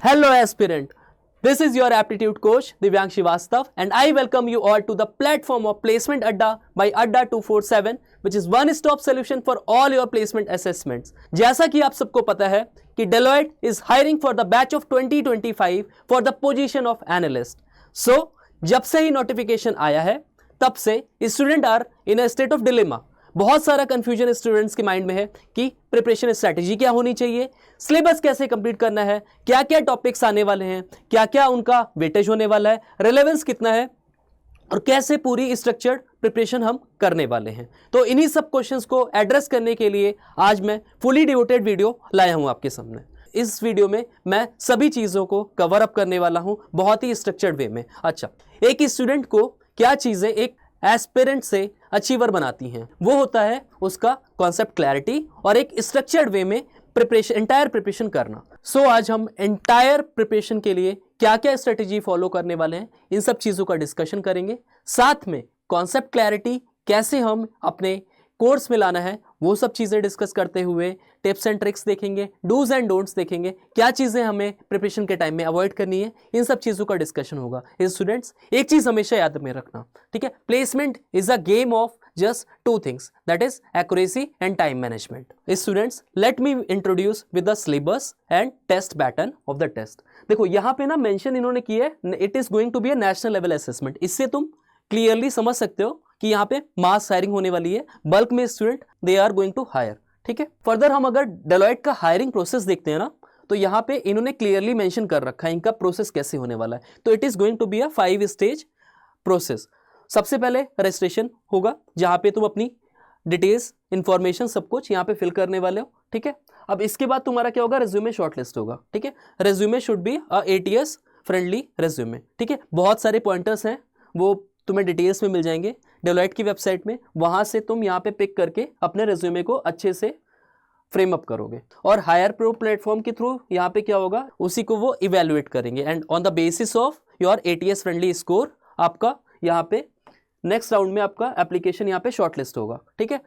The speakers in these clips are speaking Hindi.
Hello aspirant, this is your aptitude coach Divyang Srivastav and I welcome you all to the platform of Placement Adda by Adda 247 which is one stop solution for all your placement assessments. जैसा कि आप सबको पता है कि Deloitte is hiring for the batch of 2025 for the position of analyst. So जब से ही नोटिफिकेशन आया है तब से student are in a state of dilemma. बहुत सारा कंफ्यूजन स्टूडेंट्स के माइंड में है कि प्रिपरेशन स्ट्रैटेजी क्या होनी चाहिए, सिलेबस कैसे कंप्लीट करना है, क्या क्या टॉपिक्स आने वाले हैं, क्या क्या उनका वेटेज होने वाला है, रिलेवेंस कितना है और कैसे पूरी स्ट्रक्चर्ड प्रिपरेशन हम करने वाले हैं. तो इन्हीं सब क्वेश्चंस को एड्रेस करने के लिए आज मैं फुली डिवोटेड वीडियो लाया हूं आपके सामने. इस वीडियो में मैं सभी चीज़ों को कवर अप करने वाला हूं बहुत ही स्ट्रक्चर्ड वे में. अच्छा, एक स्टूडेंट को क्या चीज़ें एक एस्पिरेंट से अचीवर बनाती हैं, वो होता है उसका कॉन्सेप्ट क्लैरिटी और एक स्ट्रक्चर्ड वे में प्रिपरेशन, एंटायर प्रिपरेशन करना. सो आज हम एंटायर प्रिपरेशन के लिए क्या क्या स्ट्रेटेजी फॉलो करने वाले हैं, इन सब चीज़ों का डिस्कशन करेंगे. साथ में कॉन्सेप्ट क्लैरिटी कैसे हम अपने कोर्स में लाना है वो सब चीज़ें डिस्कस करते हुए टिप्स एंड ट्रिक्स देखेंगे, डूज एंड डोंट्स देखेंगे, क्या चीज़ें हमें प्रिपरेशन के टाइम में अवॉइड करनी है, इन सब चीज़ों का डिस्कशन होगा. स्टूडेंट्स एक चीज़ हमेशा याद में रखना, ठीक है, placement is a game of just two things, that is accuracy and time management. Students, let me introduce with the syllabus and test pattern of the test. देखो यहाँ पे ना मेंशन इन्होंने की है, it is going to be a national level assessment. इससे तुम क्लियरली समझ सकते हो कि यहाँ पे मास हायरिंग होने वाली है, बल्क में student they are going to hire. ठीक है, फर्दर हम अगर डेलॉयट का हायरिंग प्रोसेस देखते हैं ना, तो यहाँ पे इन्होंने क्लियरली मेंशन कर रखा है इनका प्रोसेस कैसे होने वाला है. तो it is going to be a 5 stage process. सबसे पहले रजिस्ट्रेशन होगा जहाँ पे तुम अपनी डिटेल्स, इंफॉर्मेशन सब कुछ यहाँ पे फिल करने वाले हो. ठीक है, अब इसके बाद तुम्हारा क्या होगा, रेज्यूमे शॉर्टलिस्ट होगा. ठीक है, resume should be a ATS friendly resume. ठीक है, बहुत सारे पॉइंटर्स हैं वो तुम्हें डिटेल्स में मिल जाएंगे डेलॉयट की वेबसाइट में, वहाँ से तुम यहाँ पे पिक करके अपने रेज्यूमे को अच्छे से फ्रेम अप करोगे और हायर प्रो प्लेटफॉर्म के थ्रू यहाँ पे क्या होगा, उसी को वो इवेल्युएट करेंगे and on the basis of your ATS friendly score आपका यहाँ पे नेक्स्ट राउंड में आपका एप्लीकेशन यहाँ पे शॉर्टलिस्ट होगा. ठीक है,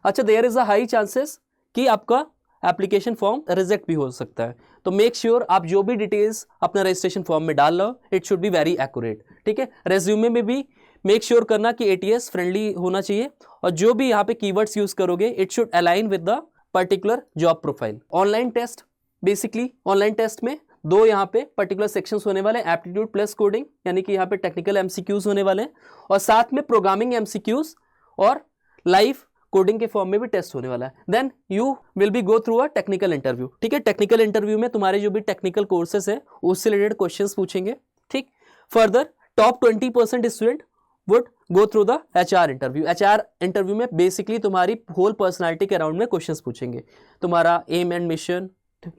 अच्छा, there is a high chances कि आपका एप्लीकेशन फॉर्म रिजेक्ट भी हो सकता है. तो मेक श्योर आप जो भी डिटेल्स अपना रजिस्ट्रेशन फॉर्म में डाल लो, it should be very accurate. ठीक है, रेज्यूमे में भी मेक श्योर करना कि ATS फ्रेंडली होना चाहिए और जो भी यहाँ पे कीवर्ड्स यूज करोगे it should align with the particular job profile. Online test, basically online test में दो यहाँ पे पर्टिकुलर सेक्शंस होने वाले हैं, एप्टीट्यूड प्लस कोडिंग, यानी कि यहाँ पे टेक्निकल MCQs होने वाले हैं और साथ में प्रोग्रामिंग MCQs और लाइव कोडिंग के फॉर्म में भी टेस्ट होने वाला है. Then you will be go through a technical interview. ठीक है, टेक्निकल इंटरव्यू में तुम्हारे जो भी टेक्निकल कोर्सेज है उससे रिलेटेड क्वेश्चंस पूछेंगे. ठीक, further top 20% student would go through the HR interview. HR interview में बेसिकली तुम्हारी होल पर्सनैलिटी के अराउंड में क्वेश्चंस पूछेंगे, तुम्हारा एम एंड मिशन,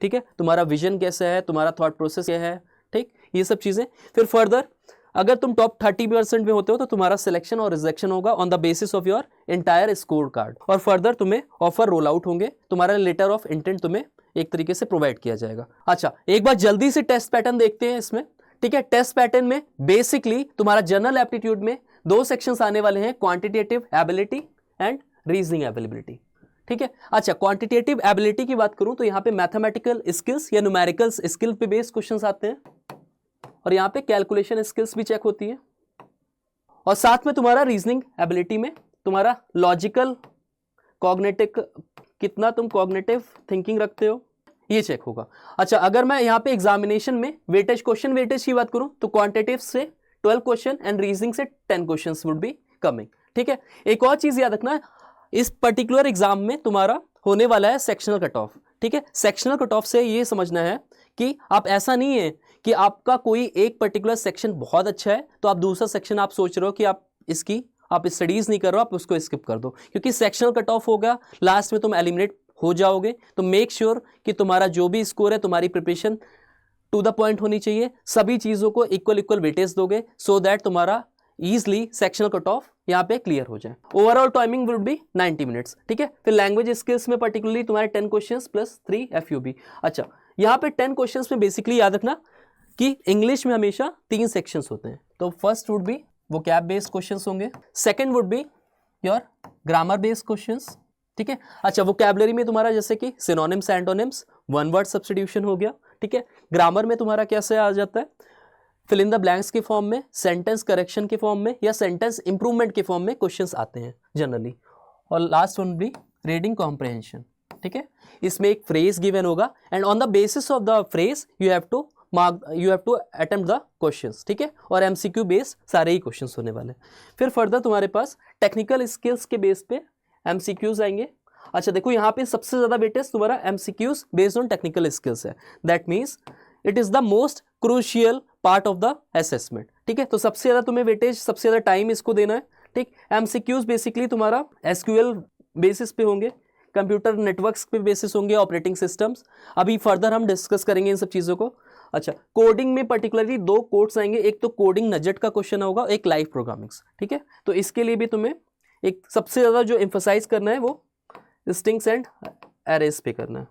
ठीक है, तुम्हारा विजन कैसा है, तुम्हारा थॉट प्रोसेस क्या है. ठीक, ये सब चीज़ें. फिर फर्दर अगर तुम टॉप 30% में होते हो तो तुम्हारा सिलेक्शन और रिजेक्शन होगा on the basis of your entire score card और फर्दर तुम्हें ऑफर रोल आउट होंगे, तुम्हारा लेटर ऑफ इंटेंट तुम्हें एक तरीके से प्रोवाइड किया जाएगा. अच्छा, एक बार जल्दी से टेस्ट पैटर्न देखते हैं इसमें. ठीक है, टेस्ट पैटर्न में बेसिकली तुम्हारा जनरल एप्टीट्यूड में दो सेक्शंस आने वाले हैं, quantitative ability and reasoning ability. ठीक है, अच्छा, क्वांटिटेटिव एबिलिटी की बात करूं तो यहाँ पे मैथमेटिकल स्किल्स या न्यूमेरिकल स्किल पे बेस्ड क्वेश्चंस आते हैं और यहाँ पे कैलकुलेशन स्किल्स भी चेक होती है और साथ में तुम्हारा रीजनिंग एबिलिटी में तुम्हारा लॉजिकल कॉग्निटिव, कितना तुम कॉग्निटिव थिंकिंग रखते हो, ये चेक होगा. अच्छा, अगर मैं यहाँ पे एग्जामिनेशन में वेटेज, क्वेश्चन वेटेज की बात करूं तो क्वांटिटेटिव से 12 क्वेश्चन एंड रीजनिंग से 10 क्वेश्चन वुड बी कमिंग. ठीक है, एक और चीज याद रखना है, इस पर्टिकुलर एग्जाम में तुम्हारा होने वाला है सेक्शनल कट ऑफ. ठीक है, सेक्शनल कट ऑफ से ये समझना है कि आप, ऐसा नहीं है कि आपका कोई एक पर्टिकुलर सेक्शन बहुत अच्छा है तो आप दूसरा सेक्शन आप सोच रहे हो कि आप स्टडीज नहीं कर रहे हो, आप उसको स्किप कर दो, क्योंकि सेक्शनल कट ऑफ होगा, लास्ट में तुम एलिमिनेट हो जाओगे. तो मेक श्योर कि तुम्हारा जो भी स्कोर है, तुम्हारी प्रिपरेशन टू द पॉइंट होनी चाहिए, सभी चीज़ों को इक्वल वेटेज दोगे सो दैट तुम्हारा ईजिली सेक्शनल कट ऑफ यहाँ पे क्लियर हो जाए. Overall timing would be 90 minutes. ठीक है, फिर लैंग्वेज स्किल्स में पर्टिकुलरली तुम्हारे 10 क्वेश्चंस प्लस 3 FUB. अच्छा, यहाँ पे 10 क्वेश्चंस में बेसिकली याद रखना कि इंग्लिश में हमेशा 3 सेक्शंस होते हैं. तो first would be vocab based questions होंगे, second would be your grammar based questions. ठीक है, अच्छा, वोकैबुलरी में तुम्हारा जैसे कि synonyms, antonyms, one word substitution हो गया. ठीक है। ग्रामर में तुम्हारा कैसे आ जाता है, फिल इन द ब्लैंक्स के फॉर्म में, सेंटेंस करेक्शन के फॉर्म में या सेंटेंस इंप्रूवमेंट के फॉर्म में क्वेश्चंस आते हैं जनरली। और लास्ट वन भी रीडिंग कॉम्प्रहेंशन, ठीक है। इसमें एक फ्रेज गिवन होगा and on the basis of the phrase you have to attempt the questions, ठीक है। और एमसीक्यू बेस सारे ही क्वेश्चंस होने वाले हैं। फिर फर्दर तुम्हारे पास टेक्निकल स्किल्स के बेस पे एमसीक्यूज आएंगे। अच्छा देखो, यहाँ पे सबसे ज्यादा वेटेज तुम्हारा MCQs based on technical skills है। That means it is the most crucial part of the assessment, ठीक है। तो सबसे ज्यादा तुम्हें वेटेज, सबसे ज्यादा टाइम इसको देना है, ठीक। एमसीक्यूज बेसिकली तुम्हारा एसक्यूएल बेसिस पे होंगे, कंप्यूटर नेटवर्क्स पे बेसिस होंगे, ऑपरेटिंग सिस्टम्स। अभी फर्दर हम डिस्कस करेंगे इन सब चीज़ों को। अच्छा, कोडिंग में पर्टिकुलरली 2 कोड्स आएंगे, एक तो कोडिंग नजेट का क्वेश्चन होगा, एक लाइव प्रोग्रामिंग्स, ठीक है। तो इसके लिए भी तुम्हें एक सबसे ज़्यादा जो एम्फसाइज करना है वो स्ट्रिंग्स एंड एरेज पे करना है।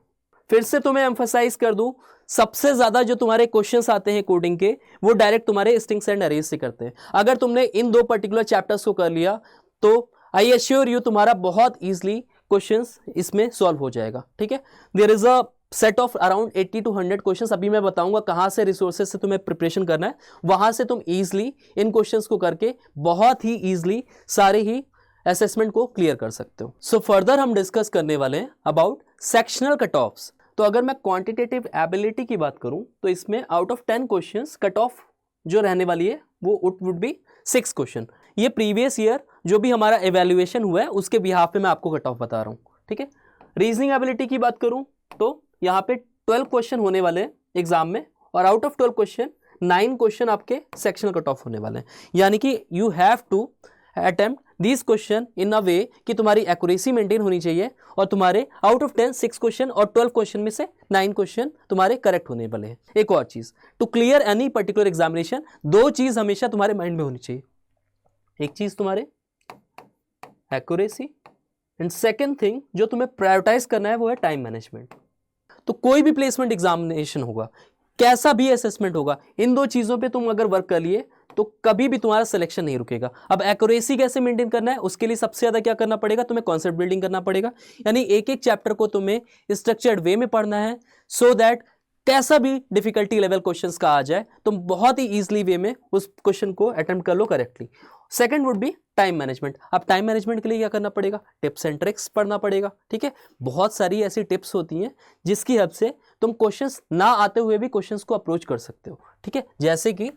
फिर से तुम्हें एम्फसाइज कर दूं, सबसे ज़्यादा जो तुम्हारे क्वेश्चंस आते हैं कोडिंग के वो डायरेक्ट तुम्हारे स्ट्रिंग्स एंड एरेज से करते हैं। अगर तुमने इन 2 पर्टिकुलर चैप्टर्स को कर लिया तो आई एश्योर यू तुम्हारा बहुत ईजिली क्वेश्चंस इसमें सॉल्व हो जाएगा, ठीक है। There is a set of around 80 to 100 questions. अभी मैं बताऊंगा कहाँ से रिसोर्सेज से तुम्हें प्रिपरेशन करना है, वहां से तुम ईजिली इन क्वेश्चंस को करके बहुत ही ईजिली सारे ही असेसमेंट को क्लियर कर सकते हो। सो फर्दर हम डिस्कस करने वाले हैं अबाउट सेक्शनल कट ऑफ्स। तो अगर मैं क्वांटिटेटिव एबिलिटी की बात करूं तो इसमें out of 10 questions cut off जो रहने वाली है वो वुड बी 6 क्वेश्चन। ये प्रीवियस ईयर जो भी हमारा एवेल्युएशन हुआ है उसके बिहाफ पे मैं आपको कट ऑफ बता रहा हूँ, ठीक है। रीजनिंग एबिलिटी की बात करूँ तो यहाँ पे 12 क्वेश्चन होने वाले हैं एग्जाम में, और आउट ऑफ 12 क्वेश्चन 9 क्वेश्चन आपके सेक्शनल कट ऑफ होने वाले हैं। यानी कि you have to attempt this question in a way कि तुम्हारी एक्यूरेसी मेंटेन होनी चाहिए और तुम्हारे आउट ऑफ 10 6 क्वेश्चन और 12 क्वेश्चन में से 9 क्वेश्चन तुम्हारे करेक्ट होने वाले हैं। एक और चीज, to clear any particular examination 2 चीज हमेशा तुम्हारे माइंड में होनी चाहिए। एक चीज तुम्हारे एक्यूरेसी एंड सेकेंड थिंग जो तुम्हें प्रायोरिटाइज करना है वो है टाइम मैनेजमेंट। तो कोई भी प्लेसमेंट एग्जामिनेशन होगा, कैसा भी असेसमेंट होगा, इन 2 चीजों पे तुम अगर वर्क कर लिए तो कभी भी तुम्हारा सिलेक्शन नहीं रुकेगा। अब एक्यूरेसी कैसे मेंटेन करना है, उसके लिए सबसे ज्यादा क्या करना पड़ेगा, तुम्हें कॉन्सेप्ट बिल्डिंग करना पड़ेगा। यानी एक एक चैप्टर को तुम्हें स्ट्रक्चर्ड वे में पढ़ना है सो दैट कैसा भी डिफिकल्टी लेवल क्वेश्चंस का आ जाए तुम बहुत ही इजीली वे में उस क्वेश्चन को अटेम्प्ट कर लो correctly. Second would be time management. अब टाइम मैनेजमेंट के लिए क्या करना पड़ेगा, टिप्स एंड ट्रिक्स पढ़ना पड़ेगा, ठीक है। बहुत सारी ऐसी टिप्स होती हैं जिसकी हेल्प से तुम क्वेश्चंस ना आते हुए भी क्वेश्चंस को अप्रोच कर सकते हो, ठीक है। जैसे कि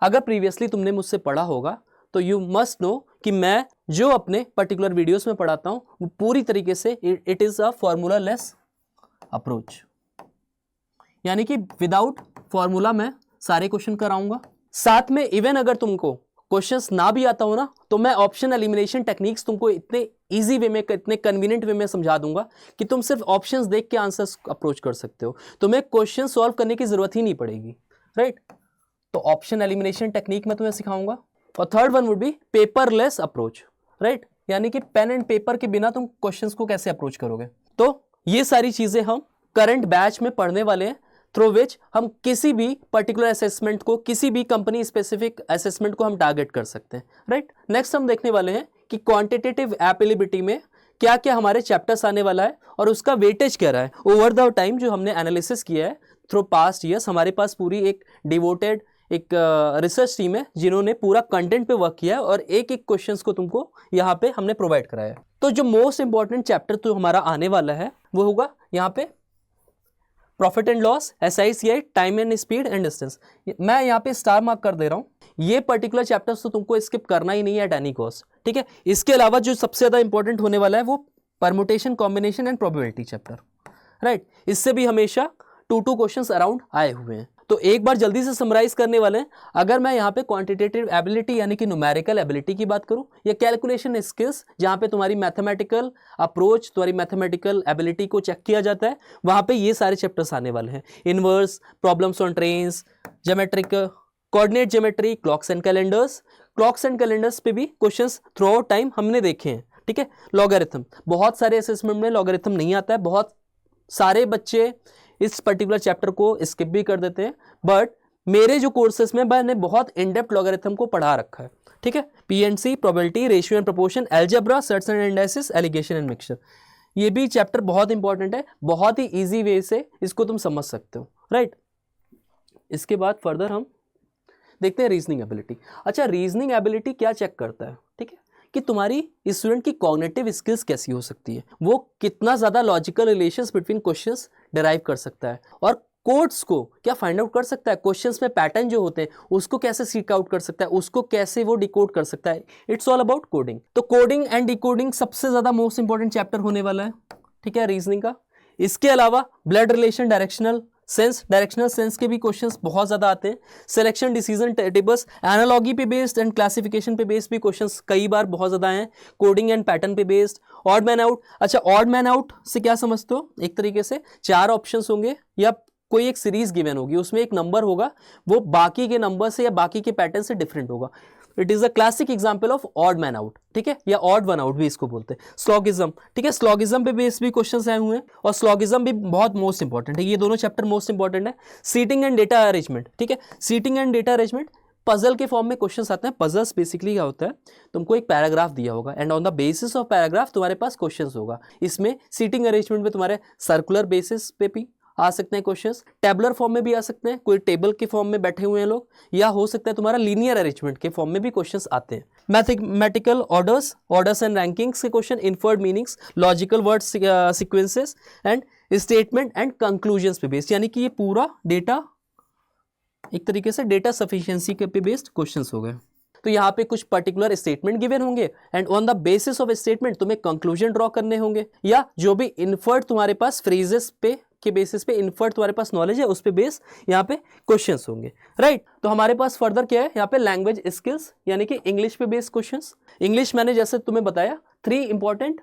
अगर प्रीवियसली तुमने मुझसे पढ़ा होगा तो यू मस्ट नो कि मैं जो अपने पर्टिकुलर वीडियोस में पढ़ाता हूं वो पूरी तरीके से it is a formula less approach. यानी कि विदाउट फॉर्मूला मैं सारे क्वेश्चन कराऊंगा। साथ में इवन अगर तुमको क्वेश्चंस ना भी आता हो ना तो मैं ऑप्शन एलिमिनेशन टेक्निक्स तुमको इतने इजी वे में, इतने कन्वीनियंट वे में समझा दूंगा कि तुम सिर्फ ऑप्शंस देख के आंसर्स अप्रोच कर सकते हो। तुम्हें क्वेश्चन सॉल्व करने की जरूरत ही नहीं पड़ेगी, राइट। तो ऑप्शन एलिमिनेशन टेक्निक मैं तुम्हें सिखाऊंगा। और third one would be paperless approach, right. यानी कि पेन एंड पेपर के बिना तुम क्वेश्चंस को कैसे अप्रोच करोगे। तो ये सारी चीजें हम करंट बैच में पढ़ने वाले हैं, थ्रू विच हम किसी भी पर्टिकुलर असेसमेंट को, किसी भी कंपनी स्पेसिफिक असेसमेंट को हम टारगेट कर सकते हैं, राइट। नेक्स्ट हम देखने वाले हैं कि क्वांटिटेटिव एबिलिटी में क्या क्या हमारे चैप्टर्स आने वाला है और उसका वेटेज क्या रहा है ओवर द टाइम। जो हमने एनालिसिस किया है थ्रू पास्ट ईयर्स, हमारे पास पूरी एक डिवोटेड एक रिसर्च टीम है जिन्होंने पूरा कंटेंट पे वर्क किया है और एक एक क्वेश्चंस को तुमको यहाँ पे हमने प्रोवाइड कराया है। तो जो मोस्ट इंपॉर्टेंट चैप्टर तो हमारा आने वाला है वो होगा यहाँ पे profit and loss, SICI, time and speed and distance. मैं यहाँ पे स्टार मार्क कर दे रहा हूँ। ये पर्टिकुलर चैप्टर्स तो तुमको स्किप करना ही नहीं है एट एनी कॉस्ट, ठीक है। इसके अलावा जो सबसे ज्यादा इंपॉर्टेंट होने वाला है वो permutation, combination and probability chapter, right. इससे भी हमेशा 2 क्वेश्चंस अराउंड आए हुए हैं। तो एक बार जल्दी से समराइज करने वाले हैं। अगर मैं यहाँ पे क्वांटिटेटिव एबिलिटी यानी कि न्यूमेरिकल एबिलिटी की बात करूँ या कैलकुलेशन स्किल्स जहाँ पे तुम्हारी मैथमेटिकल अप्रोच, तुम्हारी मैथमेटिकल एबिलिटी को चेक किया जाता है, वहाँ पे ये सारे चैप्टर्स आने वाले हैं। Inverse, problems on trains, geometric, coordinate geometry, clocks and calendars. Clocks and calendars पे भी क्वेश्चंस थ्रू आउट टाइम हमने देखे हैं, ठीक है। लॉगरिथम, बहुत सारे असेसमेंट में लॉगरिथम नहीं आता है, बहुत सारे बच्चे इस पर्टिकुलर चैप्टर को स्किप भी कर देते हैं, बट मेरे जो कोर्सेस में मैंने बहुत इन डेप्थ लॉगरिथम को पढ़ा रखा है, ठीक है। PNC, probability, ratio and proportion, algebra, surds and indices, alligation and mixture, ये भी चैप्टर बहुत इंपॉर्टेंट है, बहुत ही ईजी वे से इसको तुम समझ सकते हो, राइट। इसके बाद फर्दर हम देखते हैं रीजनिंग एबिलिटी। अच्छा, रीजनिंग एबिलिटी क्या चेक करता है, ठीक है, कि तुम्हारी स्टूडेंट की कॉग्निटिव स्किल्स कैसी हो सकती है, वो कितना ज़्यादा logical relations between questions derive कर सकता है, और कोड्स को क्या फाइंड आउट कर सकता है, क्वेश्चंस में पैटर्न जो होते हैं उसको कैसे सीक आउट कर सकता है, उसको कैसे वो डिकोड कर सकता है। It's all about coding. तो कोडिंग एंड डिकोडिंग सबसे ज़्यादा मोस्ट इंपॉर्टेंट चैप्टर होने वाला है, ठीक है, रीजनिंग का। इसके अलावा ब्लड रिलेशन, डायरेक्शनल सेंस के भी क्वेश्चंस बहुत ज़्यादा आते हैं। सिलेक्शन, डिसीजन टेबल्स, एनालॉगी पे बेस्ड एंड क्लासिफिकेशन पे बेस्ड भी क्वेश्चंस कई बार बहुत ज़्यादा हैं। कोडिंग एंड पैटर्न पे बेस्ड, ऑड मैन आउट। अच्छा, ऑड मैन आउट से क्या समझते हो, एक तरीके से 4 ऑप्शंस होंगे या कोई एक सीरीज गिवन होगी, उसमें एक नंबर होगा, वो बाकी के नंबर से या बाकी के पैटर्न से डिफरेंट होगा। It is a classic example of odd man out, ठीक है, या ऑड वन आउट भी इसको बोलते हैं। स्लॉगिज्म, ठीक है, स्लॉगिज्म पे बेस भी क्वेश्चंस आए हुए हैं, और स्लॉगिज्म भी बहुत मोस्ट इंपॉर्टेंट है। ये दोनों चैप्टर मोस्ट इंपॉर्टेंट है। सीटिंग एंड डेटा अरेंजमेंट, ठीक है, seating and data arrangement puzzle के फॉर्म में क्वेश्चंस आते हैं। पजल्स बेसिकली क्या होता है, तुमको एक पैराग्राफ दिया होगा and on the basis of paragraph तुम्हारे पास क्वेश्चंस होगा। इसमें सीटिंग अरेंजमेंट में तुम्हारे सर्कुलर बेसिस पे भी आ सकते हैं क्वेश्चंस, टेबलर फॉर्म में भी आ सकते हैं, कोई टेबल के फॉर्म में बैठे हुए हैं लोग, या हो सकता है तुम्हारा लीनियर अरेंजमेंट के फॉर्म में भी क्वेश्चंस आते हैं। मैथमेटिकल ऑर्डर्स एंड रैंकिंग्स के question, inferred meanings, logical word sequences and statement and conclusions पे बेस्ड, यानी कि ये पूरा डेटा एक तरीके से डेटा सफिशिएंसी के पे बेस्ड क्वेश्चंस हो गए। तो यहाँ पे कुछ पर्टिकुलर स्टेटमेंट गिवन होंगे and on the basis of statement तुम्हें कंक्लूजन ड्रॉ करने होंगे, या जो भी इन्फर्ड तुम्हारे पास फ्रेजेस पे के बेसिस पे इन्फर्ड तुम्हारे पास नॉलेज है उस पे बेस यहाँ पे क्वेश्चंस होंगे, राइट। तो हमारे पास फर्दर क्या है यहाँ पे, लैंग्वेज स्किल्स, यानी कि इंग्लिश पे बेस्ड क्वेश्चंस। इंग्लिश मैंने जैसे तुम्हें बताया 3 इंपॉर्टेंट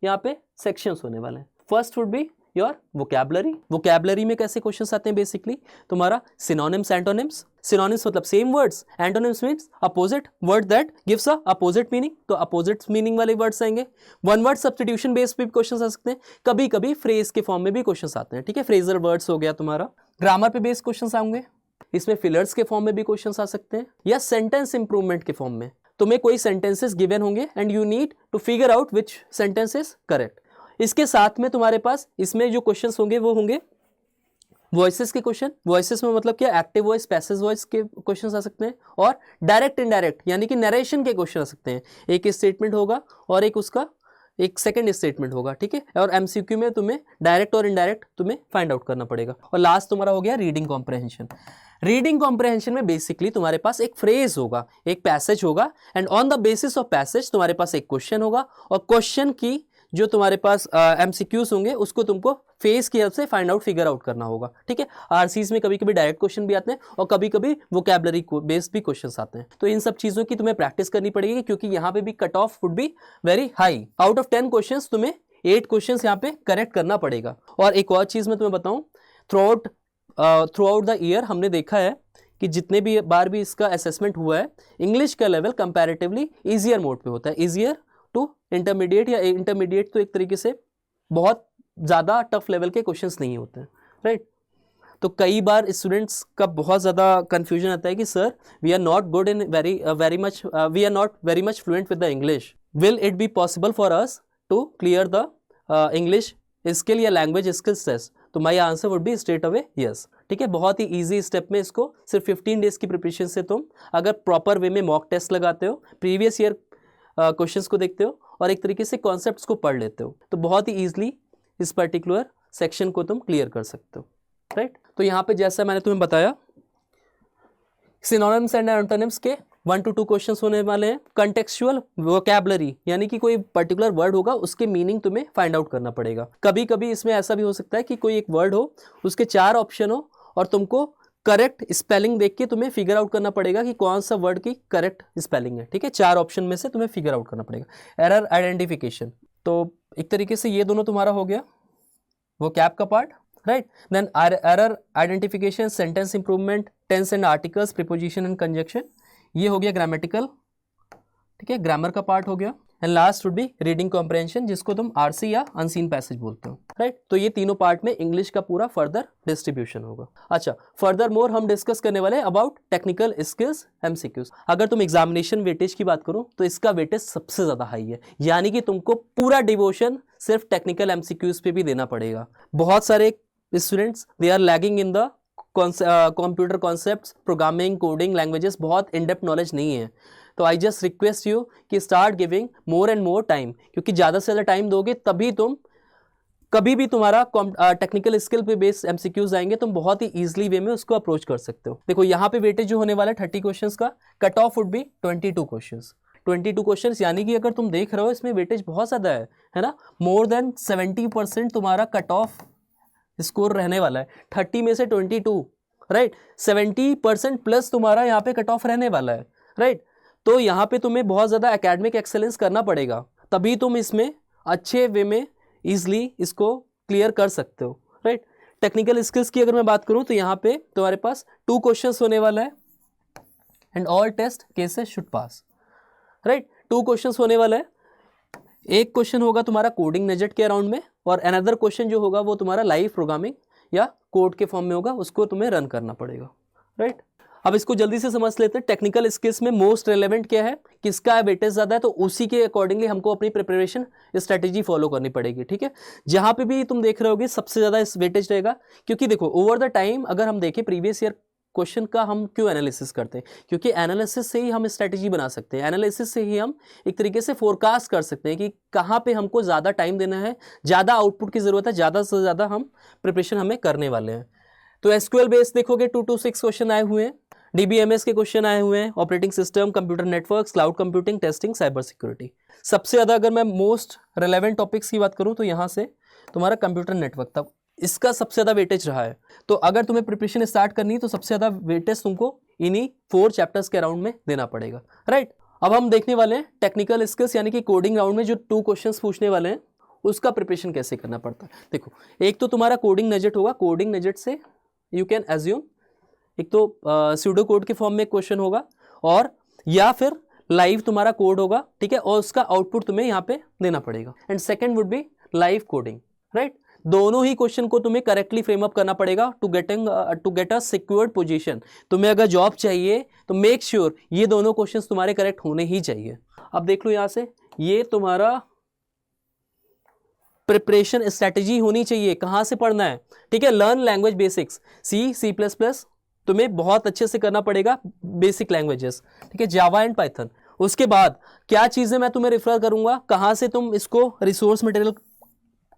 यहाँ पे सेक्शंस होने वाले हैं। First would be your vocabulary में कैसे क्वेश्चंस आते हैं, बेसिकली तुम्हारा सिनोनिम्स, एंटोनिम्स। सिनोनिम्स मतलब same words, antonyms means opposite word that gives a opposite meaning, तो अपोजिट मीनिंग वाले वर्ड्स आएंगे। वन वर्ड सब्स्टिट्यूशन बेस्ड पे भी क्वेश्चंस आ सकते हैं, कभी कभी फ्रेज के फॉर्म में भी क्वेश्चंस आते हैं, ठीक है, फ्रेजल वर्ड्स हो गया तुम्हारा। ग्रामर पे बेस्ड क्वेश्चंस आएंगे, इसमें फिलर्स के फॉर्म में भी क्वेश्चंस आ सकते हैं, या सेंटेंस इंप्रूवमेंट के फॉर्म में तुम्हें कोई सेंटेंसेस गिवन होंगे and you need to figure out which sentence is correct. इसके साथ में तुम्हारे पास इसमें जो क्वेश्चंस होंगे वो होंगे वॉइसेस के क्वेश्चन। वॉइसेस में मतलब क्या, एक्टिव वॉइस, पैसिव वॉइस के क्वेश्चंस आ सकते हैं, और डायरेक्ट इनडायरेक्ट यानी कि नरेशन के क्वेश्चन आ सकते हैं। एक स्टेटमेंट होगा और एक उसका एक सेकंड स्टेटमेंट होगा, ठीक है, और एमसीक्यू में तुम्हें डायरेक्ट और इनडायरेक्ट तुम्हें फाइंड आउट करना पड़ेगा। और लास्ट तुम्हारा हो गया रीडिंग कॉम्प्रहेंशन। रीडिंग कॉम्प्रहेंशन में बेसिकली तुम्हारे पास एक फ्रेज होगा, एक पैसेज होगा, and on the basis of passage तुम्हारे पास एक क्वेश्चन होगा, और क्वेश्चन की जो तुम्हारे पास एमसीक्यूज होंगे उसको तुमको फेस की हेल्प से फाइंड आउट, फिगर आउट करना होगा, ठीक है। आरसीज में कभी कभी डायरेक्ट क्वेश्चन भी आते हैं और कभी कभी वोकैबुलरी बेस्ड भी क्वेश्चंस आते हैं। तो इन सब चीज़ों की तुम्हें प्रैक्टिस करनी पड़ेगी, क्योंकि यहाँ पे भी cut off would be very high. Out of 10 questions तुम्हें 8 क्वेश्चंस यहाँ पे करेक्ट करना पड़ेगा। और एक और चीज़ मैं तुम्हें बताऊँ, थ्रू आउट द ईयर हमने देखा है कि जितने भी बार भी इसका असेसमेंट हुआ है, इंग्लिश का लेवल कंपैरेटिवली ईजियर मोड पे होता है, ईजियर टू इंटरमीडिएट, या इंटरमीडिएट तो एक तरीके से बहुत ज़्यादा टफ लेवल के क्वेश्चंस नहीं होते हैं, राइट। तो कई बार स्टूडेंट्स का बहुत ज़्यादा कन्फ्यूजन आता है कि sir we are not good in we are not very much fluent with the English, will it be possible for us to clear the English skill या लैंग्वेज स्किल्स टेस्ट। तो my answer would be straight away yes, ठीक है। बहुत ही ईजी स्टेप में इसको सिर्फ 15 डेज की प्रिपरेशन से तुम अगर प्रॉपर वे में मॉक टेस्ट लगाते हो, प्रीवियस ईयर क्वेश्चंस को देखते हो और एक तरीके से कॉन्सेप्ट्स को पढ़ लेते हो, तो बहुत ही ईजिली इस पर्टिकुलर सेक्शन को तुम क्लियर कर सकते हो, राइट। तो यहाँ पे जैसा मैंने तुम्हें बताया, सिनोनिम्स एंड एंटोनिम्स के 1 to 2 क्वेश्चंस होने वाले हैं। कंटेक्चुअल वोकैबुलरी यानी कि कोई पर्टिकुलर वर्ड होगा उसके मीनिंग तुम्हें फाइंड आउट करना पड़ेगा। कभी कभी इसमें ऐसा भी हो सकता है कि कोई एक वर्ड हो, उसके 4 ऑप्शन हो और तुमको करेक्ट स्पेलिंग देख के तुम्हें फिगर आउट करना पड़ेगा कि कौन सा वर्ड की करेक्ट स्पेलिंग है, ठीक है। 4 ऑप्शन में से तुम्हें फिगर आउट करना पड़ेगा। एरर आइडेंटिफिकेशन, तो एक तरीके से ये दोनों तुम्हारा हो गया वो कैप का part, right. Then error identification, sentence improvement, tense and articles, preposition and conjunction, ये हो गया ग्रामेटिकल, ठीक है, ग्रामर का पार्ट हो गया। And last would be reading comprehension, जिसको तुम आरसी या अनसीन पैसेज बोलते हो, राइट। तो ये तीनों पार्ट में इंग्लिश का पूरा फर्दर डिस्ट्रीब्यूशन होगा। अच्छा, फर्दर मोर हम डिस्कस करने वाले हैं अबाउट टेक्निकल स्किल्स एमसीक्यूज। अगर तुम एग्जामिनेशन वेटेज की बात करो तो इसका वेटेज सबसे ज्यादा हाई है, यानी कि तुमको पूरा डिवोशन सिर्फ टेक्निकल एमसीक्यूज पे भी देना पड़ेगा। बहुत सारे students they are lagging in the computer concepts, programming, coding languages, बहुत इन डेप्थ नॉलेज नहीं है। तो आई जस्ट रिक्वेस्ट यू कि start giving more and more time, क्योंकि ज़्यादा से ज़्यादा टाइम दोगे तभी तुम कभी भी तुम्हारा टेक्निकल स्किल पे बेस्ड एमसीक्यूज आएंगे, तुम बहुत ही ईजिली वे में उसको अप्रोच कर सकते हो। देखो यहाँ पे वेटेज जो होने वाला है 30 क्वेश्चंस का, cut off would be 22 questions. 22 questions यानी कि अगर तुम देख रहे हो इसमें वेटेज बहुत ज़्यादा है ना, मोर देन 70% तुम्हारा कट ऑफ स्कोर रहने वाला है। 30 में से 22, राइट, 70% प्लस तुम्हारा यहाँ पे कट ऑफ रहने वाला है, राइट। तो यहाँ पे तुम्हें बहुत ज़्यादा एकेडमिक एक्सेलेंस करना पड़ेगा, तभी तुम इसमें अच्छे वे में ईजिली इसको क्लियर कर सकते हो, राइट। टेक्निकल स्किल्स की अगर मैं बात करूँ तो यहाँ पे तुम्हारे पास 2 क्वेश्चंस होने वाला है and all test cases should pass, right. 2 questions होने वाला है। एक क्वेश्चन होगा तुम्हारा कोडिंग नजेट के अराउंड में, और अनदर क्वेश्चन जो होगा वो तुम्हारा लाइव प्रोग्रामिंग या कोड के फॉर्म में होगा, उसको तुम्हें रन करना पड़ेगा, राइट। अब इसको जल्दी से समझ लेते हैं। टेक्निकल स्किल्स में मोस्ट रेलेवेंट क्या है, किसका वेटेज ज़्यादा है, तो उसी के अकॉर्डिंगली हमको अपनी प्रिपरेशन स्ट्रेटेजी फॉलो करनी पड़ेगी, ठीक है। जहाँ पे भी तुम देख रहे होगे सबसे ज़्यादा इस वेटेज रहेगा, क्योंकि देखो ओवर द टाइम अगर हम देखें प्रीवियस ईयर क्वेश्चन का हम क्यों एनालिसिस करते हैं, क्योंकि एनालिसिस से ही हम स्ट्रेटेजी बना सकते हैं, एनालिसिस से ही हम एक तरीके से फोरकास्ट कर सकते हैं कि कहाँ पे हमको ज़्यादा टाइम देना है, ज़्यादा आउटपुट की ज़रूरत है, ज़्यादा से ज़्यादा हम प्रिपरेशन हमें करने वाले हैं। तो एसक्यूएल बेस देखोगे 2 to 6 क्वेश्चन आए हुए हैं, डीबीएमएस के क्वेश्चन आए हुए हैं, operating system, computer networks, cloud computing, testing, cyber security. सबसे ज़्यादा अगर मैं मोस्ट रिलेवेंट टॉपिक्स की बात करूँ तो यहाँ से तुम्हारा कंप्यूटर नेटवर्क तक इसका सबसे ज़्यादा वेटेज रहा है। तो अगर तुम्हें प्रिपरेशन स्टार्ट करनी है तो सबसे ज़्यादा वेटेज तुमको इन्हीं 4 चैप्टर्स के राउंड में देना पड़ेगा, राइट। अब हम देखने वाले हैं टेक्निकल स्किल्स यानी कि कोडिंग राउंड में जो 2 क्वेश्चंस पूछने वाले हैं उसका प्रिपरेशन कैसे करना पड़ता है। देखो एक तो तुम्हारा कोडिंग नजेट होगा, कोडिंग नजेट से यू कैन एज्यूम एक तो सूडो कोड के फॉर्म में क्वेश्चन होगा, और या फिर लाइव तुम्हारा कोड होगा, ठीक है, और उसका आउटपुट तुम्हें यहाँ पे देना पड़ेगा। And second would B live coding, right. दोनों ही क्वेश्चन को तुम्हें करेक्टली फ्रेम अप करना पड़ेगा to get a secured position. तुम्हें अगर जॉब चाहिए तो मेक श्योर ये दोनों क्वेश्चंस तुम्हारे करेक्ट होने ही चाहिए। अब देख लो यहाँ से, ये तुम्हारा प्रिपरेशन स्ट्रेटेजी होनी चाहिए, कहाँ से पढ़ना है, ठीक है। लर्न लैंग्वेज बेसिक्स, C++ तुम्हें बहुत अच्छे से करना पड़ेगा, बेसिक लैंग्वेजेस, ठीक है, जावा एंड पाइथन। उसके बाद क्या चीज़ें मैं तुम्हें रेफर करूंगा, कहाँ से तुम इसको रिसोर्स मटेरियल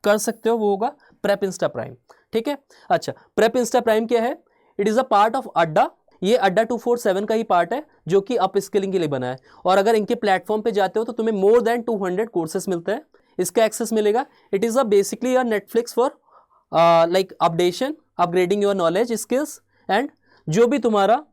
कर सकते हो, वो होगा प्रेप इंस्टा प्राइम, ठीक है। अच्छा, प्रेप इंस्टा प्राइम क्या है, it is a part of अड्डा। ये अड्डा 247 का ही पार्ट है जो कि अप स्किलिंग के लिए बना है, और अगर इनके प्लेटफॉर्म पे जाते हो तो तुम्हें मोर देन 200 कोर्सेस मिलते हैं, इसका एक्सेस मिलेगा। It is a basically a Netflix for like updation, upgrading your knowledge skills, and जो भी तुम्हारा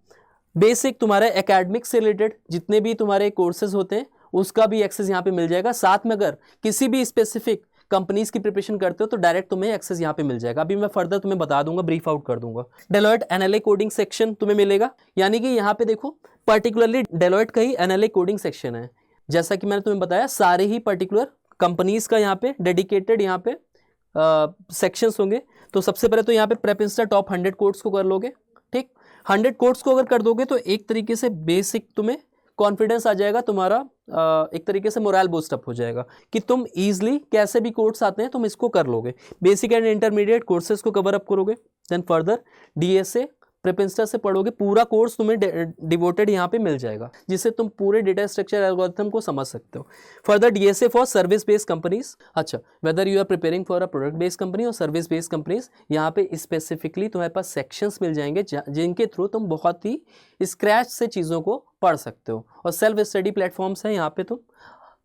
बेसिक तुम्हारे एकेडमिक से रिलेटेड जितने भी तुम्हारे कोर्सेज होते हैं उसका भी एक्सेस यहाँ पे मिल जाएगा। साथ में अगर किसी भी स्पेसिफिक कंपनीज की प्रिपरेशन करते हो तो डायरेक्ट तुम्हें एक्सेस यहाँ पे मिल जाएगा। अभी मैं फर्दर तुम्हें बता दूंगा, ब्रीफ आउट कर दूंगा। डेलॉयट एनएलए कोडिंग सेक्शन तुम्हें मिलेगा, यानी कि यहाँ पे देखो पर्टिकुलरली डेलॉयट का ही एनएलए कोडिंग सेक्शन है। जैसा कि मैंने तुम्हें बताया सारे ही पर्टिकुलर कंपनीज का यहाँ पे डेडिकेटेड यहाँ पे सेक्शंस होंगे। तो सबसे पहले तो यहाँ पे प्रेप इंस्टा टॉप 100 कोर्स को कर लोगे, ठीक। 100 कोर्स को अगर कर दोगे तो एक तरीके से बेसिक तुम्हें कॉन्फिडेंस आ जाएगा, तुम्हारा एक तरीके से मोरल बूस्ट अप हो जाएगा कि तुम इजीली कैसे भी कोर्स आते हैं तुम इसको कर लोगे। बेसिक एंड इंटरमीडिएट कोर्सेज को कवर अप करोगे, then further DSA prep insta से पढ़ोगे, पूरा कोर्स तुम्हें डिवोटेड यहाँ पे मिल जाएगा जिससे तुम पूरे डेटा स्ट्रक्चर एल्गोरिथम को समझ सकते हो। Further DSA for service based companies. अच्छा, whether you are preparing for a product based company और सर्विस बेस्ड कंपनीज, यहाँ पे स्पेसिफिकली तुम्हारे पास सेक्शंस मिल जाएंगे जिनके थ्रू तुम बहुत ही स्क्रैच से चीज़ों को पढ़ सकते हो। और सेल्फ स्टडी प्लेटफॉर्म्स हैं, यहाँ पे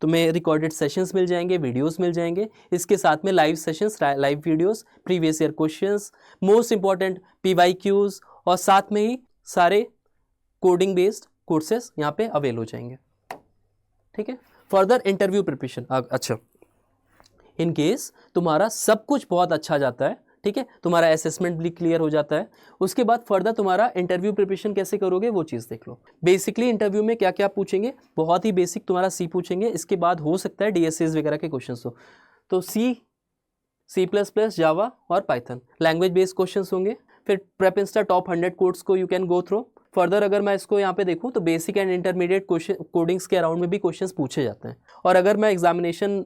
तुम्हें रिकॉर्डेड सेशंस मिल जाएंगे, वीडियोस मिल जाएंगे, इसके साथ में live sessions, live videos, previous year questions, most important PYQs, और साथ में ही सारे कोडिंग बेस्ड कोर्सेज यहाँ पे अवेल हो जाएंगे, ठीक है। Further interview preparation. अच्छा, इन केस तुम्हारा सब कुछ बहुत अच्छा जाता है, ठीक है, तुम्हारा असेसमेंट भी क्लियर हो जाता है, उसके बाद फर्दर तुम्हारा इंटरव्यू प्रिपरेशन कैसे करोगे वो चीज़ देख लो। बेसिकली इंटरव्यू में क्या क्या पूछेंगे, बहुत ही बेसिक तुम्हारा C पूछेंगे, इसके बाद हो सकता है DSAs वगैरह के क्वेश्चन तो C++, जावा और पाइथन लैंग्वेज बेस्ड क्वेश्चन होंगे। फिर प्रेप इंस्टा टॉप 100 कोर्स को you can go through, further अगर मैं इसको यहाँ पे देखूँ तो बेसिक एंड इंटरमीडिएट कोडिंग्स के अराउंड में भी क्वेश्चंस पूछे जाते हैं। और अगर मैं एग्जामिनेशन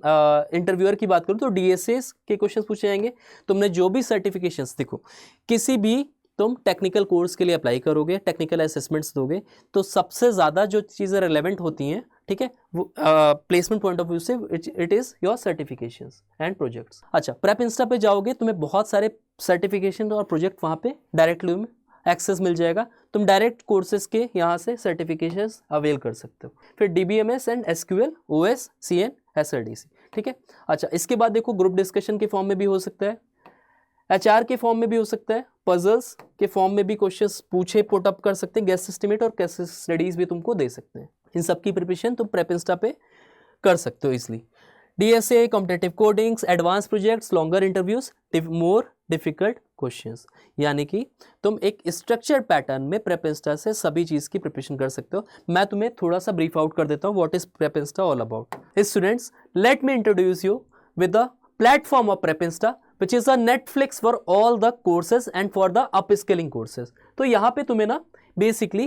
इंटरव्यूअर की बात करूँ तो DSAs के क्वेश्चंस पूछे जाएंगे। तुमने जो भी सर्टिफिकेशंस, देखो किसी भी तुम टेक्निकल कोर्स के लिए अप्लाई करोगे, टेक्निकल असेसमेंट्स दोगे, तो सबसे ज़्यादा जो चीज़ें रिलेवेंट होती हैं, ठीक है, वो प्लेसमेंट पॉइंट ऑफ व्यू से it is your certifications and projects. अच्छा, प्रेप इंस्टा पे जाओगे, तुम्हें बहुत सारे सर्टिफिकेशन और प्रोजेक्ट वहाँ पे डायरेक्टली में एक्सेस मिल जाएगा। तुम डायरेक्ट कोर्सेज के यहाँ से सर्टिफिकेशंस अवेल कर सकते हो। फिर DBMS and SQL, OS, CN, SRDC, ठीक है। अच्छा, इसके बाद देखो ग्रुप डिस्कशन के फॉर्म में भी हो सकता है, HR के फॉर्म में भी हो सकता है, पजल्स के फॉर्म में भी क्वेश्चंस पूछे पुट अप कर सकते हैं, गेस्ट एस्टिमेट और केस स्टडीज भी तुमको दे सकते हैं। इन सब की प्रिपरेशन तुम प्रेप इंस्टा पे कर सकते हो इसलिए। DSA, competitive codings, advance projects, longer interviews, more difficult questions, यानी कि तुम एक स्ट्रक्चर्ड पैटर्न में प्रेप इंस्टा से सभी चीज़ की प्रिपरेशन कर सकते हो। मैं तुम्हें थोड़ा सा ब्रीफ आउट कर देता हूँ what is prep Insta all about. Students, let me introduce you with the platform of prep Insta which is a Netflix for all the courses and for the upskilling courses। तो यहाँ पे तुम्हें ना बेसिकली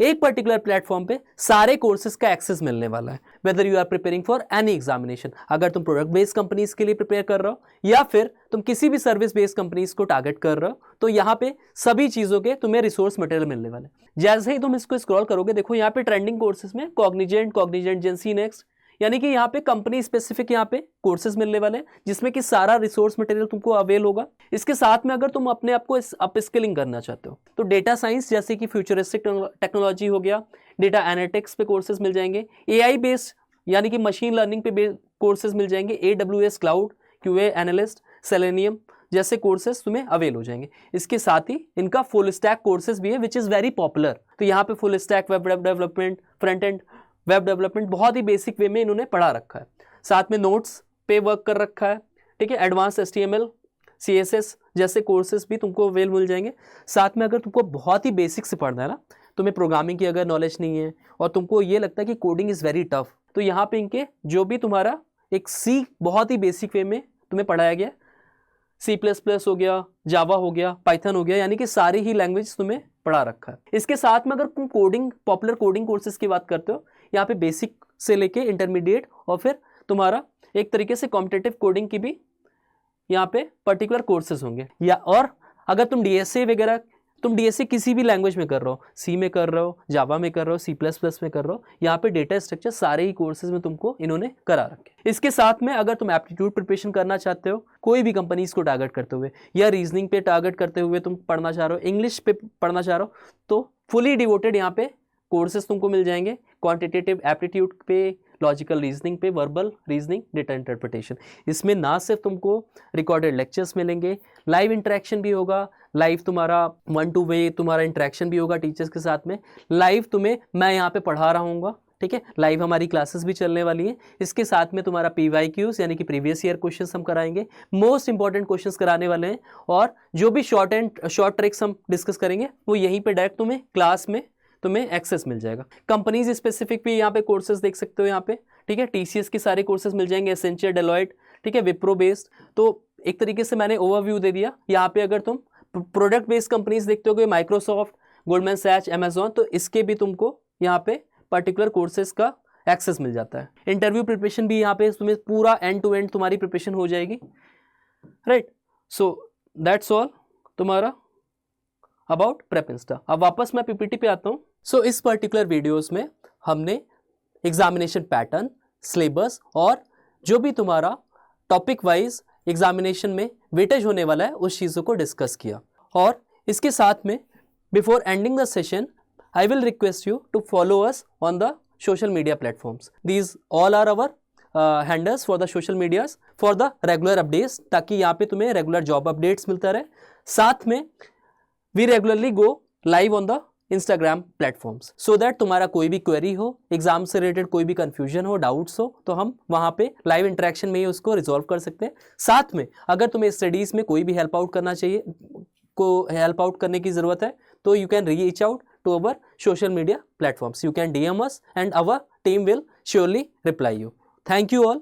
एक पर्टिकुलर प्लेटफॉर्म पे सारे कोर्सेज का एक्सेस मिलने वाला है। Whether you are preparing for any examination, अगर तुम प्रोडक्ट बेस्ड कंपनीज के लिए प्रिपेयर कर रहे हो या फिर तुम किसी भी सर्विस बेस्ड कंपनीज को टारगेट कर रहे हो, तो यहाँ पे सभी चीज़ों के तुम्हें रिसोर्स मटेरियल मिलने वाले हैं। जैसे ही तुम इसको स्क्रॉल करोगे, देखो यहाँ पे ट्रेंडिंग कोर्सेज में कॉग्निजेंट जेंसी नेक्स्ट, यानी कि यहाँ पे कंपनी स्पेसिफिक यहाँ पे कोर्सेज मिलने वाले हैं जिसमें कि सारा रिसोर्स मटेरियल तुमको अवेल होगा। इसके साथ में अगर तुम अपने आप को अपस्किलिंग करना चाहते हो तो डेटा साइंस जैसे कि फ्यूचरिस्टिक टेक्नोलॉजी हो गया, डेटा एनालिटिक्स पे कोर्सेज मिल जाएंगे, AI बेस्ड यानी कि मशीन लर्निंग पे कोर्सेज मिल जाएंगे, AWS cloud, QA analyst, selenium जैसे कोर्सेज तुम्हें अवेल हो जाएंगे। इसके साथ ही इनका फुल स्टैक कोर्सेज भी है विच इज़ वेरी पॉपुलर। तो यहाँ पे full stack web development, front end web development बहुत ही बेसिक वे में इन्होंने पढ़ा रखा है। साथ में नोट्स पे वर्क कर रखा है, ठीक है। एडवांस HTML, CSS जैसे कोर्सेज भी तुमको अवेल मिल जाएंगे। साथ में अगर तुमको बहुत ही बेसिक से पढ़ना है ना, तुम्हें प्रोग्रामिंग की अगर नॉलेज नहीं है और तुमको ये लगता है कि कोडिंग इज़ वेरी टफ, तो यहाँ पे इनके जो भी तुम्हारा एक C बहुत ही बेसिक वे में तुम्हें पढ़ाया गया, C++ हो गया, जावा हो गया, पाइथन हो गया, यानी कि सारी ही लैंग्वेज तुम्हें पढ़ा रखा है। इसके साथ में अगर तुम पॉपुलर कोडिंग कोर्सेज की बात करते हो, यहाँ पे बेसिक से लेके इंटरमीडिएट और फिर तुम्हारा एक तरीके से कॉम्पिटिटिव कोडिंग की भी यहाँ पे पर्टिकुलर कोर्सेज होंगे। या और अगर तुम DSA वगैरह, तुम DSA किसी भी लैंग्वेज में कर रहे हो, C में कर रहे हो, जावा में कर रहे हो, C++ में कर रहे हो, यहाँ पे डेटा स्ट्रक्चर सारे ही कोर्सेज में तुमको इन्होंने करा रखे। इसके साथ में अगर तुम एप्टीट्यूड प्रिपरेशन करना चाहते हो कोई भी कंपनीज को टारगेट करते हुए या रीजनिंग पे टारगेट करते हुए तुम पढ़ना चाह रहे हो, इंग्लिश पे पढ़ना चाह रहे हो, तो फुली डिवोटेड यहाँ पे कोर्सेज तुमको मिल जाएंगे। क्वांटिटेटिव एप्टीट्यूड पे, लॉजिकल रीजनिंग पे, वर्बल रीजनिंग, डेटा इंटरप्रिटेशन। इसमें ना सिर्फ तुमको रिकॉर्डेड लेक्चर्स मिलेंगे, लाइव इंटरेक्शन भी होगा, लाइव तुम्हारा 1 to वे तुम्हारा इंटरेक्शन भी होगा टीचर्स के साथ में। लाइव तुम्हें मैं यहाँ पे पढ़ा रहा हूँ, ठीक है, लाइव हमारी क्लासेस भी चलने वाली हैं। इसके साथ में तुम्हारा PYQs यानी कि प्रीवियस ईयर क्वेश्चंस हम कराएंगे, मोस्ट इंपॉर्टेंट क्वेश्चंस कराने वाले हैं, और जो भी शॉर्ट ट्रिक्स हम डिस्कस करेंगे वो यहीं पे डायरेक्ट तुम्हें क्लास में तुम्हें एक्सेस मिल जाएगा। कंपनीज स्पेसिफिक भी यहाँ पे कोर्सेज देख सकते हो यहाँ पे, ठीक है। TCS के सारे कोर्सेज मिल जाएंगे, एसेंशियल, डेलॉयट, ठीक है, विप्रो बेस्ड। तो एक तरीके से मैंने ओवरव्यू दे दिया। यहाँ पे अगर तुम प्रोडक्ट बेस्ड कंपनीज देखते हो, माइक्रोसॉफ्ट, गोल्डमैन सैच, अमेजॉन, तो इसके भी तुमको यहाँ पे पर्टिकुलर कोर्सेज का एक्सेस मिल जाता है। इंटरव्यू प्रिपरेशन भी यहाँ पे तुम्हें पूरा एंड टू एंड तुम्हारी प्रिपरेशन हो जाएगी, राइट। सो दैट्स ऑल तुम्हारा अबाउट प्रेप इंस्टा। अब वापस मैं PPT पे आता हूँ। सो इस पर्टिकुलर वीडियोस में हमने एग्जामिनेशन पैटर्न, सिलेबस और जो भी तुम्हारा टॉपिक वाइज एग्जामिनेशन में वेटेज होने वाला है उस चीज़ों को डिस्कस किया। और इसके साथ में before ending the session I will request you to follow us on the social media platforms. These all are our handles for the social medias for the regular updates, ताकि यहाँ पे तुम्हें रेगुलर जॉब अपडेट्स मिलता रहे। साथ में we regularly go live on the Instagram platforms so that तुम्हारा कोई भी क्वेरी हो, एग्जाम से रिलेटेड कोई भी कंफ्यूजन हो, डाउट्स हो, तो हम वहाँ पे लाइव इंटरेक्शन में ही उसको रिजॉल्व कर सकते हैं। साथ में अगर तुम्हें स्टडीज़ में कोई भी हेल्प आउट करना चाहिए, को हेल्प आउट करने की ज़रूरत है, तो you can reach out to our social media platforms. You can DM us and our team will surely reply you. Thank you all.